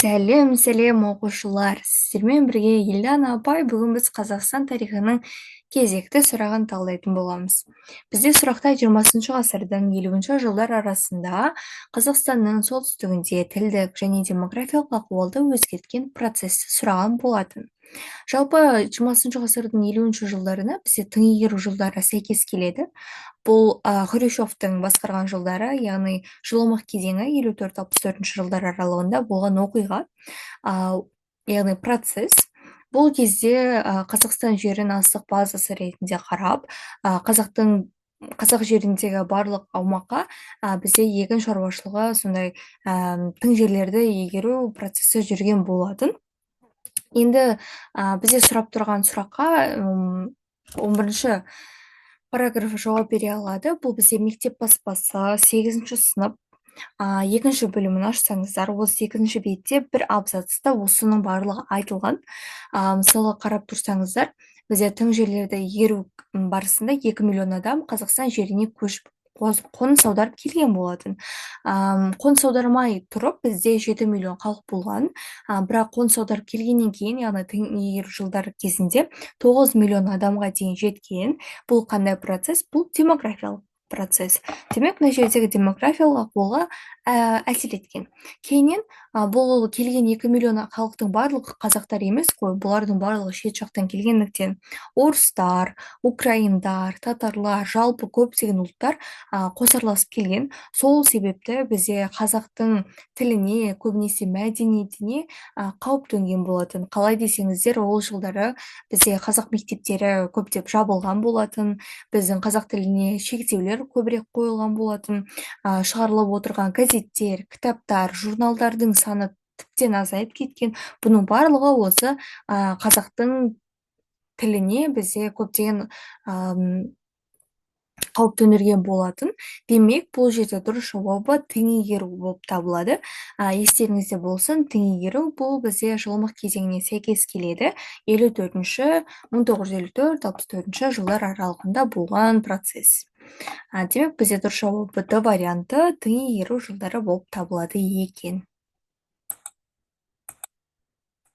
Сәлем оқушылар. Сіздермен бірге Елдана апай бүгін біз Қазақстан тарихының кезекті сұрағын талдайтын боламыз. Бізде сұрақта 20 ғасырдың 50 жылдар арасында Қазақстанның солтүстігінде тілдік және демографиялық ахуалды өзгерткен процесті сұраған болатын. Жалпы 20 ғасырдың 50 жылдарына бізде тың игеру жылдары сәйкес келеді. Бұл Хрущевтің басқарған жылдары, яғни жылымық кезеңі 54-64 жылдар аралығында болған оқиға, яғни процесс. Бұл кезде Қазақстан жерін астық базасы ретінде қарап, қазақ жеріндегі барлық аумаққа бізде егін шаруашылығы, сондай тың жерлерді игеру процесі жүрген болатын. Енді бізде сұрап тұрған сұраққа 11-ші параграф жауап бере алады. Бұл бізде мектеп баспасы 8-ші сынып екінші бөлімін ашсаңыздар, 38-ші бетте бір абзацта осының барлығы айтылған. Мысалы қарап тұрсаңыздар, бізде тың жерлерді игеру барысында 2 миллион адам Қазақстан жеріне көшіп қоныс аударып келген болатын. Қоныс аудармай тұрып, бізде 7 миллион халық болған. Бірақ қоныс аударып келгеннен кейін, яғни тың игеру жылдары кезінде 9 миллион адамға дейін жеткен. Бұл қандай процесс? Бұл демографиялық процесс. Демек, мына жердегі демографиялық ахуалға әсер еткен. Кейіннен бұл келген 2 миллион халықтың барлығы қазақтар емес қой, бұлардың барлығы шет жақтан келгендіктен орыстар, украиндар, татарлар, жалпы көптеген ұлттар қосарласып келген. Сол себепті бізде қазақтың тіліне, көбінесе мәдениетіне қауіп төнген болатын. Қалай десеңіздер, ол жылдары бізде қазақ мектептері көптеп жабылған болатын, біздің қазақ тіліне шектеулер көбірек қойылған болатын, шығарылып отырған газеттер, кітаптар, журналдардың саны тіптен азайып кеткен. Бұның барлығы осы қазақтың тіліне бізде көптеген қауіп төндірген болатын. Демек, бұл жерде дұрыс жауабы тың игеру болып табылады. Естеріңізде болсын, тың игеру бұл бізде жылымық кезеңіне сәйкес келеді. 1954-64 жылдар аралығында болған процесс. Демек, бізде дұрыс жауабы Д варианты тың игеру жылдары болып табылады екен.